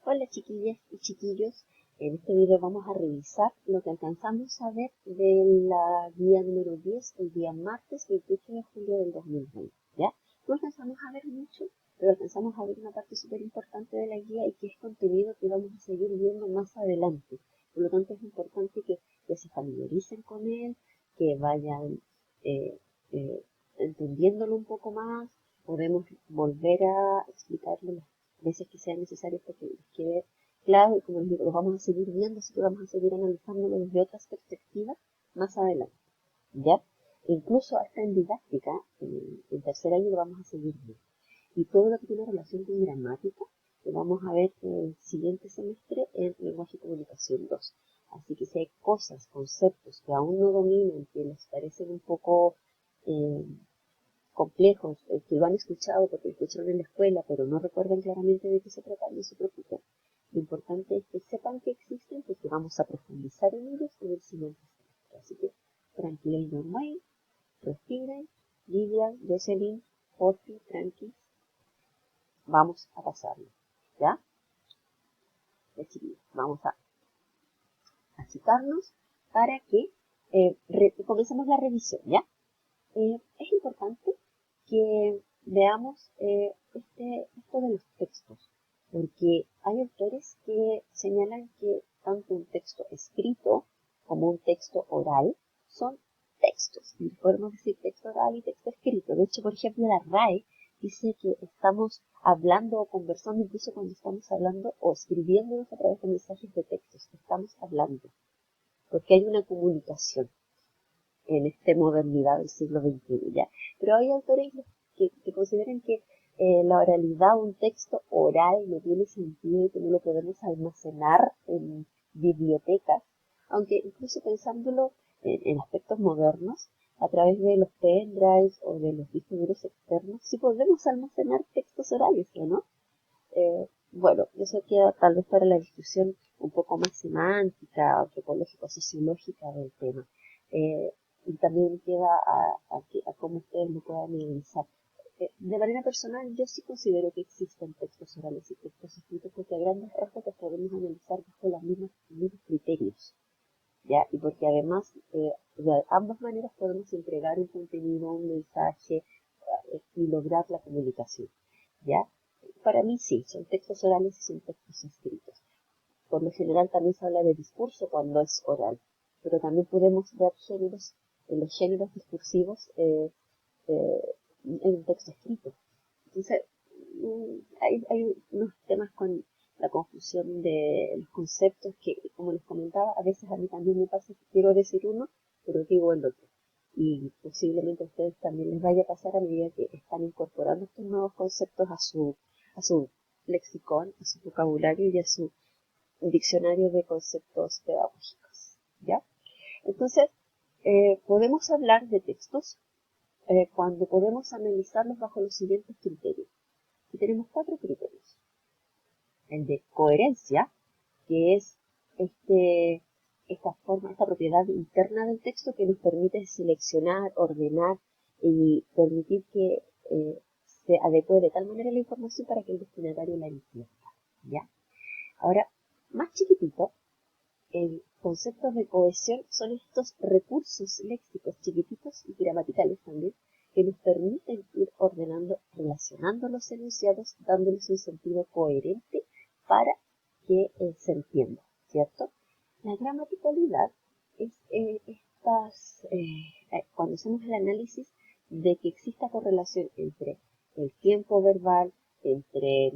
Hola chiquillas y chiquillos, en este video vamos a revisar lo que alcanzamos a ver de la guía número 10 el día martes 28 de julio del 2020, ¿ya? No alcanzamos a ver mucho, pero alcanzamos a ver una parte súper importante de la guía y que es contenido que vamos a seguir viendo más adelante. Por lo tanto es importante que se familiaricen con él, que vayan eh, eh, entendiéndolo un poco más. Podemos volver a explicarlo las veces que sea necesario porque les quede claro y como les digo, lo vamos a seguir viendo, así que vamos a seguir analizándolo desde otras perspectivas más adelante, ¿ya? Incluso hasta en didáctica, en tercer año lo vamos a seguir viendo. Y todo lo que tiene relación con gramática, lo vamos a ver en el siguiente semestre en Lenguaje y Comunicación 2. Así que si hay cosas, conceptos que aún no dominan, que les parecen un poco complejos, que lo han escuchado porque lo escucharon en la escuela, pero no recuerdan claramente de qué se trata, no se preocupen. Lo importante es que sepan que existen porque vamos a profundizar en ellos en el siguiente semestre. Así que tranquila y normal, respiren, Lidia, Jocelyn, Jorge, tranqui, vamos a pasarlo, ¿ya? Vamos a citarnos para que comencemos la revisión, ¿ya? Es importante que veamos esto de los textos, porque hay autores que señalan que tanto un texto escrito como un texto oral son textos. Y podemos decir texto oral y texto escrito. De hecho, por ejemplo, la RAE dice que estamos hablando o conversando incluso cuando estamos hablando o escribiéndonos a través de mensajes de textos. Estamos hablando, porque hay una comunicación en esta modernidad del siglo XXI, ¿ya? Pero hay autores que consideran que la oralidad, un texto oral, no tiene sentido y que no lo podemos almacenar en bibliotecas, aunque incluso pensándolo en aspectos modernos, a través de los pendrives o de los discos duros externos, sí podemos almacenar textos orales, ¿no? Bueno, eso queda tal vez para la discusión un poco más semántica, antropológica, sociológica del tema. Y también queda a cómo ustedes lo puedan analizar. De manera personal, yo sí considero que existen textos orales y textos escritos porque a grandes rasgos los podemos analizar bajo los mismos criterios, ¿ya? Y porque además, de ambas maneras podemos entregar un contenido, un mensaje y lograr la comunicación, ¿ya? Para mí sí, son textos orales y son textos escritos. Por lo general también se habla de discurso cuando es oral, pero también podemos ver géneros, en los géneros discursivos eh, en un texto escrito. Entonces, hay unos temas con la confusión de los conceptos que, como les comentaba, a veces a mí también me pasa que quiero decir uno, pero digo el otro. Y posiblemente a ustedes también les vaya a pasar a medida que están incorporando estos nuevos conceptos a su lexicón, a su vocabulario y a su diccionario de conceptos pedagógicos, ¿ya? Entonces, podemos hablar de textos cuando podemos analizarlos bajo los siguientes criterios. Y tenemos 4 criterios. El de coherencia, que es esta propiedad interna del texto que nos permite seleccionar, ordenar y permitir que se adecue de tal manera la información para que el destinatario la entienda, ¿ya? Ahora, más chiquitito, el concepto de cohesión son estos recursos léxicos chiquititos y gramaticales también que nos permiten ir ordenando, relacionando los enunciados, dándoles un sentido coherente para que se entienda, ¿cierto? La gramaticalidad es cuando hacemos el análisis de que exista correlación entre el tiempo verbal, entre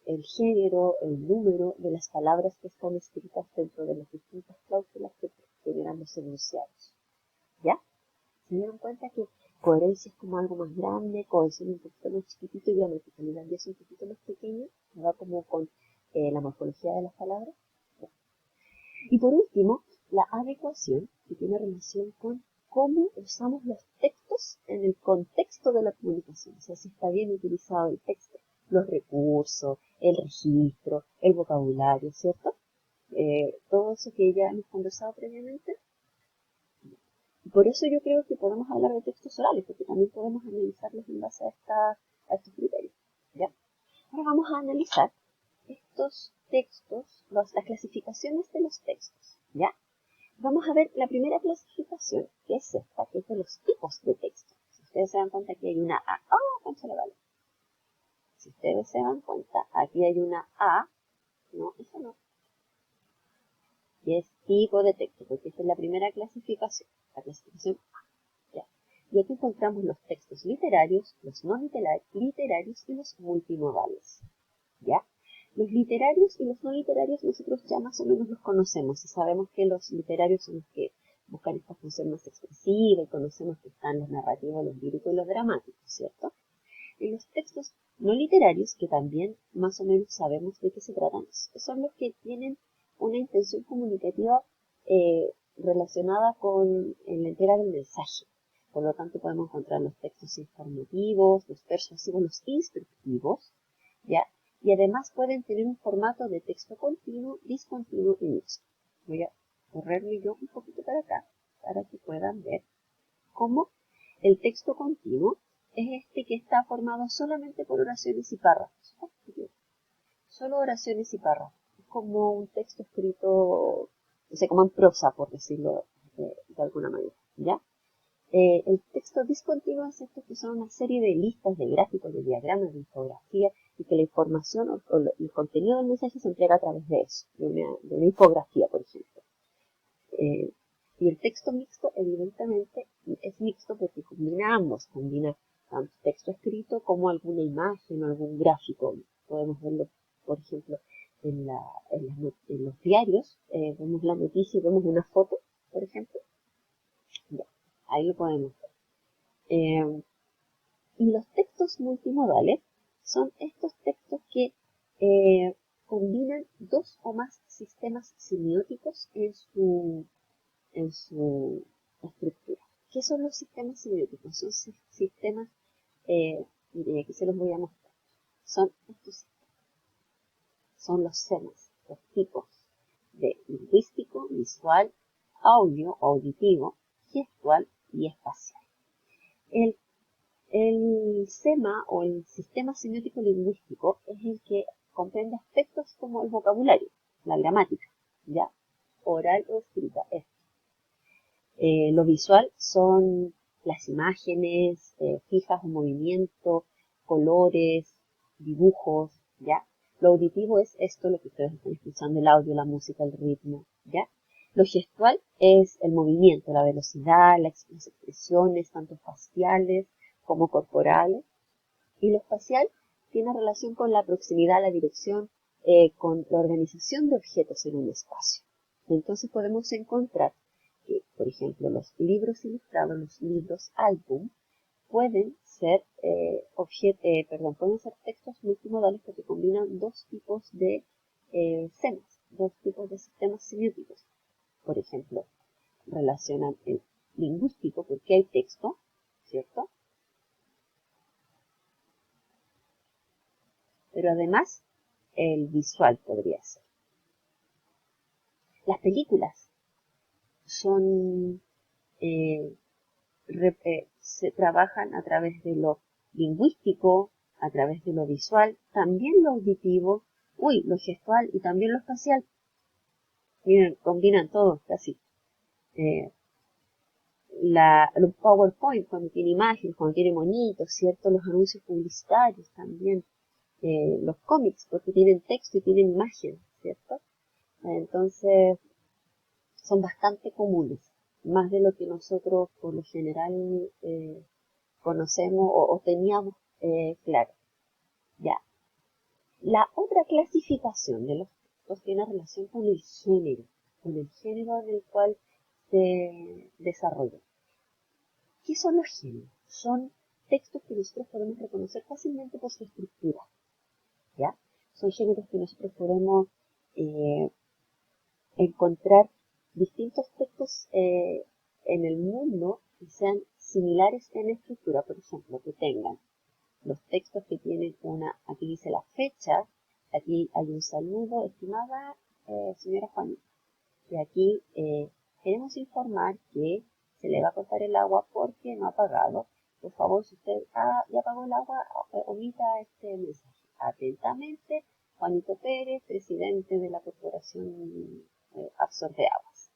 el género, el número de las palabras que están escritas dentro de las distintas cláusulas que generan los enunciados, ¿ya? Se dieron cuenta que coherencia es como algo más grande, cohesión un poquito más chiquitito y gramaticalidad ya es un poquito más pequeño, va como con la morfología de las palabras. Y por último, la adecuación, que tiene relación con cómo usamos los textos en el contexto de la comunicación, o sea, si está bien utilizado el texto, los recursos, el registro, el vocabulario, ¿cierto? Todo eso que ya hemos conversado previamente. Y por eso yo creo que podemos hablar de textos orales, porque también podemos analizarlos en base a estos criterios, ¿ya? Ahora vamos a analizar estos textos, las clasificaciones de los textos, ¿ya? Vamos a ver la primera clasificación, que es esta, que es de los tipos de texto. Si ustedes se dan cuenta, aquí hay una A. ¡Oh, concha la vale! Si ustedes se dan cuenta, aquí hay una A. No, eso no. Y es tipo de texto, porque esta es la primera clasificación. La clasificación A. ¿Ya? Y aquí encontramos los textos literarios, los no literarios y los multimodales. ¿Ya? Los literarios y los no literarios nosotros ya más o menos los conocemos y sabemos que los literarios son los que buscan esta función más expresiva y conocemos que están los narrativos, los líricos y los dramáticos, ¿cierto? Y los textos no literarios, que también más o menos sabemos de qué se tratan, son los que tienen una intención comunicativa relacionada con la entrega del mensaje. Por lo tanto, podemos encontrar los textos informativos, los persuasivos, los instructivos, ¿ya? Y además pueden tener un formato de texto continuo, discontinuo y mixto. Voy a correrme yo un poquito para acá para que puedan ver cómo el texto continuo es este que está formado solamente por oraciones y párrafos. Solo oraciones y párrafos. Es como un texto escrito, no sé, como en prosa, por decirlo de alguna manera, ¿ya? El texto discontinuo es esto que son una serie de listas, de gráficos, de diagramas, de infografía, y que la información o el contenido del mensaje se entrega a través de eso, de una infografía, por ejemplo. Y el texto mixto, evidentemente, es mixto porque combina ambos, combina tanto texto escrito como alguna imagen o algún gráfico. Podemos verlo, por ejemplo, en los diarios, vemos la noticia y vemos una foto, por ejemplo. Ya, ahí lo podemos ver. Y los textos multimodales son estos textos que combinan dos o más sistemas semióticos en su estructura. ¿Qué son los sistemas semióticos? Son sistemas, y aquí se los voy a mostrar. Son estos sistemas. Son los SEMAs, los tipos de lingüístico, visual, audio, auditivo, gestual y espacial. El SEMA o el sistema semiótico lingüístico es el que comprende aspectos como el vocabulario, la gramática, ¿ya? Oral o escrita. Lo visual son las imágenes fijas o movimiento, colores, dibujos, ¿ya? Lo auditivo es esto, lo que ustedes están escuchando, el audio, la música, el ritmo, ¿ya? Lo gestual es el movimiento, la velocidad, las expresiones, tanto faciales como corporales. Y lo espacial tiene relación con la proximidad, la dirección, con la organización de objetos en un espacio. Entonces podemos encontrar que, por ejemplo, los libros ilustrados, los libros álbum, pueden ser, pueden ser textos multimodales porque combinan dos tipos de SEMAs, dos tipos de sistemas semióticos. Por ejemplo, relacionan el lingüístico porque hay texto, ¿cierto? Pero además el visual podría ser. Las películas son, se trabajan a través de lo lingüístico, a través de lo visual, también lo auditivo, lo gestual y también lo espacial. Miren, combinan todo casi. Los PowerPoint cuando tiene imágenes, cuando tiene monitos, ¿cierto? Los anuncios publicitarios también. Los cómics porque tienen texto y tienen imagen, ¿cierto? Entonces, son bastante comunes, más de lo que nosotros por lo general conocemos o teníamos claro. Ya. La otra clasificación de los textos tiene relación con el género en el cual se desarrolla. ¿Qué son los géneros? Son textos que nosotros podemos reconocer fácilmente por su estructura, ¿ya? Son géneros que nosotros podemos encontrar distintos textos en el mundo que sean similares en estructura, por ejemplo, que tengan los textos que tienen aquí dice la fecha, aquí hay un saludo, estimada señora Juanita, y aquí queremos informar que se le va a cortar el agua porque no ha pagado. Por favor, si usted ya pagó el agua, omita este mensaje. Atentamente, Juanito Pérez, presidente de la Corporación Absorbe Aguas.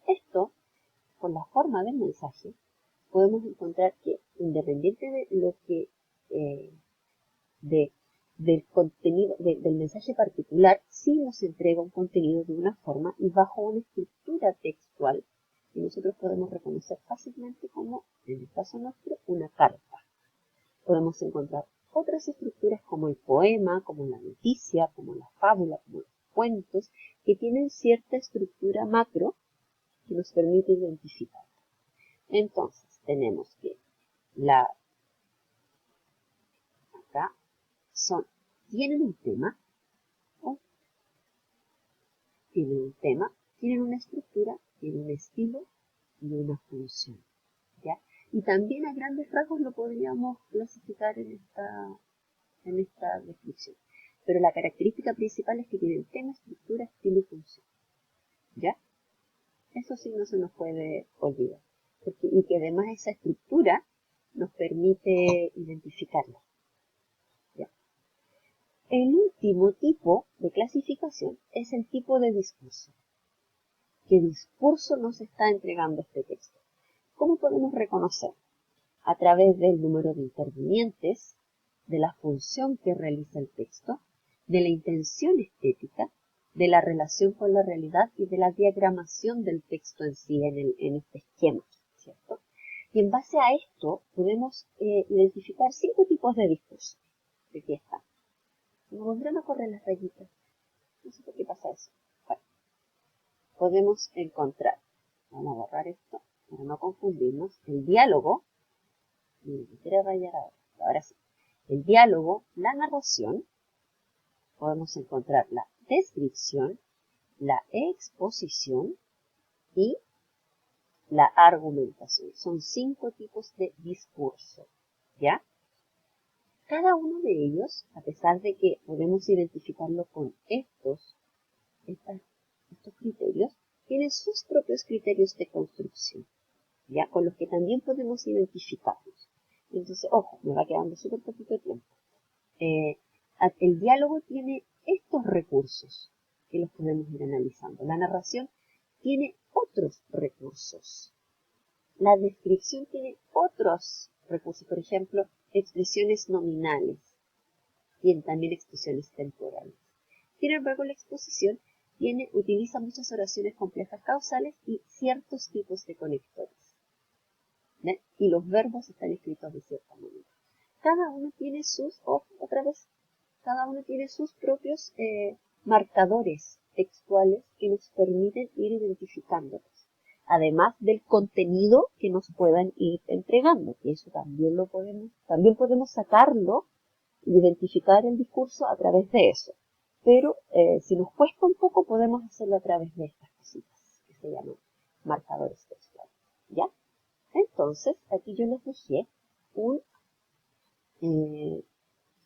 Esto, por la forma del mensaje, podemos encontrar que, independiente de lo que del contenido, del mensaje particular, sí nos entrega un contenido de una forma y bajo una estructura textual que nosotros podemos reconocer fácilmente como, en el caso nuestro, una carta. Podemos encontrar otras estructuras como el poema, como la noticia, como la fábula, como los cuentos, que tienen cierta estructura macro que nos permite identificar. Entonces, tenemos que acá tienen un tema, tienen una estructura, tienen un estilo y una función, ¿ya? Y también a grandes rasgos lo podríamos clasificar en esta descripción. Pero la característica principal es que tienen tema, estructura, estilo y función, ¿ya? Eso sí no se nos puede olvidar. Y que además esa estructura nos permite identificarla. ¿Ya? El último tipo de clasificación es el tipo de discurso. ¿Qué discurso nos está entregando este texto? ¿Cómo podemos reconocer? A través del número de intervinientes, de la función que realiza el texto, de la intención estética, de la relación con la realidad y de la diagramación del texto en sí, en este esquema, ¿cierto? Y en base a esto podemos identificar 5 tipos de discurso. Aquí están. Me volverán a correr las rayitas. No sé por qué pasa eso. Bueno, podemos encontrar, vamos a borrar esto para no confundirnos, el diálogo, y me quiero rayar ahora sí, el diálogo, la narración, podemos encontrar la descripción, la exposición y la argumentación. Son 5 tipos de discurso, ¿ya? Cada uno de ellos, a pesar de que podemos identificarlo con estos criterios, tiene sus propios criterios de construcción, ¿ya? Con los que también podemos identificarlos. Entonces, ojo, me va quedando súper poquito tiempo. El diálogo tiene estos recursos que los podemos ir analizando. La narración tiene otros recursos. La descripción tiene otros recursos, por ejemplo, expresiones nominales. Tiene también expresiones temporales. Sin embargo, la exposición utiliza muchas oraciones complejas causales y ciertos tipos de conectores. ¿Ven? Y los verbos están escritos de cierta manera. Cada uno tiene cada uno tiene sus propios marcadores textuales que nos permiten ir identificándolos. Además del contenido que nos puedan ir entregando, que eso también podemos sacarlo y identificar el discurso a través de eso. Pero si nos cuesta un poco, podemos hacerlo a través de estas cositas que se llaman marcadores textuales. ¿Ya? Entonces, aquí yo les dejé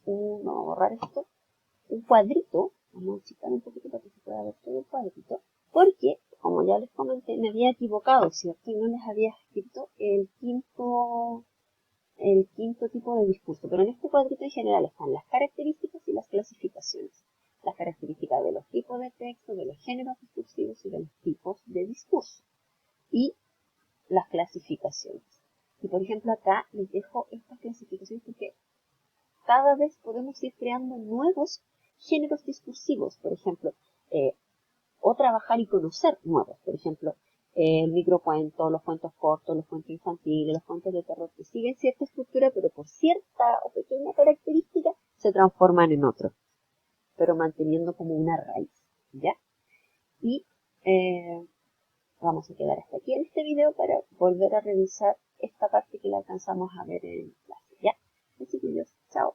vamos a borrar esto, un cuadrito, vamos a achicar un poquito para que se pueda ver todo el cuadrito, porque, como ya les comenté, me había equivocado, ¿cierto? Y no les había escrito el quinto tipo de discurso, pero en este cuadrito en general están las características y las clasificaciones. Las características de los tipos de texto, de los géneros discursivos y de los tipos de discurso. Y las clasificaciones. Y por ejemplo acá les dejo estas clasificaciones porque cada vez podemos ir creando nuevos géneros discursivos, por ejemplo, o trabajar y conocer nuevos, por ejemplo, el microcuento, los cuentos cortos, los cuentos infantiles, los cuentos de terror que siguen cierta estructura, pero por cierta o pequeña característica se transforman en otros, pero manteniendo como una raíz, ¿ya? Y vamos a quedar hasta aquí en este video para volver a revisar esta parte que la alcanzamos a ver en clase, ¿ya? Así que chao.